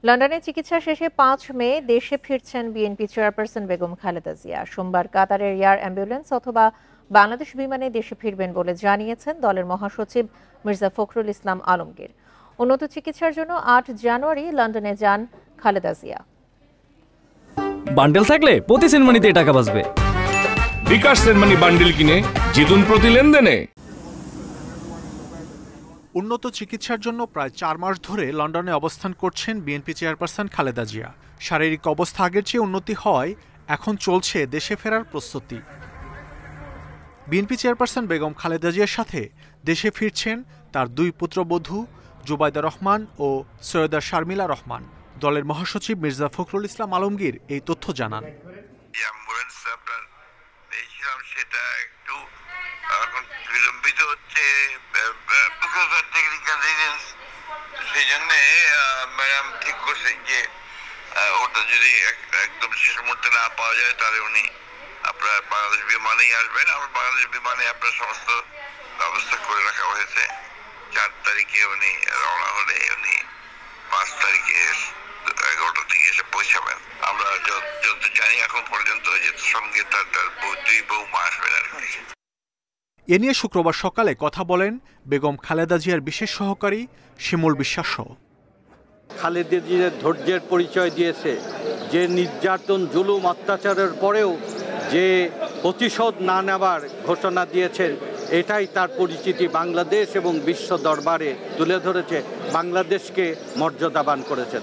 লন্ডনে চিকিৎসা শেষে ৫ মে দেশে ফিরছেন বিএনপি চেয়ারপারসন বেগম খালেদা জিয়া। সোমবার কাতারের এয়ার অ্যাম্বুলেন্স অথবা বাংলাদেশ বিমানে দেশে ফিরবেন বলে জানিয়েছেন দলের মহাসচিব মির্জা ফখরুল ইসলাম আলমগীর। উন্নত চিকিৎসার জন্য ৮ জানুয়ারি লন্ডনে যান খালেদা জিয়া। বান্ডেল থাকলে প্রতি সেনমানিতে টাকা বাঁচবে। বিকাশ সেনমানি বান্ডেল কিনে জিতুন প্রতি লেনদেনে। উন্নত চিকিৎসার জন্য প্রায় ৪ মাস ধরে লন্ডনে অবস্থান করছেন বিএনপি চেয়ারপারসন খালেদা জিয়া। শারীরিক অবস্থা আগের চেয়ে উন্নতি হওয়ায় এখন চলছে দেশে ফেরার প্রস্তুতি। বিএনপি চেয়ারপারসন বেগম খালেদা জিয়ার সাথে দেশে ফিরছেন তার ২ পুত্রবধূ জুবাইদা রহমান ও সৈয়দা শারমিলা রহমান। দলের মহাসচিব মির্জা ফখরুল ইসলাম আলমগীর এই তথ্য জানান। সেটা একটু এখন বিলম্বিত হচ্ছে, সেই জন্য ম্যাডাম ঠিক করছে যে ওটা যদি একদম শেষ মুহূর্তে না পাওয়া যায় তাহলে উনি আপনার বাংলাদেশ বিমানেই আসবেন। আমার বাংলাদেশ বিমানে আপনার সমস্ত ব্যবস্থা করে রাখা হয়েছে। ৪ তারিখে উনি রওনা হলে উনি ৫ তারিখে ১১টার দিকে এসে পৌঁছাবেন। আমরা যত জানি এখন পর্যন্ত যে সঙ্গে তার ২ বৌমা আসবেন আর কি। এ নিয়ে শুক্রবার সকালে কথা বলেন বেগম খালেদা জিয়ার বিশেষ সহকারী শিমুল বিশ্বাস। খালেদা জিয়ার ধৈর্যের পরিচয় দিয়েছে, যে নির্যাতন জুলুম অত্যাচারের পরেও যে প্রতিশোধ না নেবার ঘোষণা দিয়েছেন, এটাই তার পরিচিতি বাংলাদেশ এবং বিশ্ব দরবারে তুলে ধরেছে, বাংলাদেশকে মর্যাদাবান করেছে।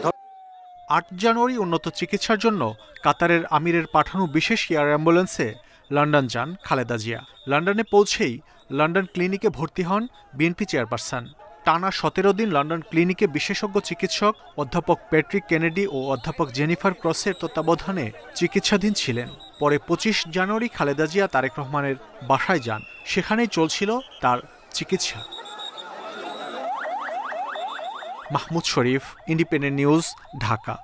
৮ জানুয়ারি উন্নত চিকিৎসার জন্য কাতারের আমিরের পাঠানো বিশেষ এয়ার অ্যাম্বুলেন্সে লন্ডন যান খালেদা জিয়া। লন্ডনে পৌঁছেই লন্ডন ক্লিনিকে ভর্তি হন বিএনপি চেয়ারপারসন। টানা ১৭ দিন লন্ডন ক্লিনিকে বিশেষজ্ঞ চিকিৎসক অধ্যাপক প্যাট্রিক কেনেডি ও অধ্যাপক জেনিফার ক্রসের তত্ত্বাবধানে চিকিৎসাধীন ছিলেন। পরে ২৫ জানুয়ারি খালেদা জিয়া তারেক রহমানের বাসায় যান। সেখানেই চলছিল তার চিকিৎসা। মাহমুদ শরীফ, ইন্ডিপেন্ডেন্ট নিউজ, ঢাকা।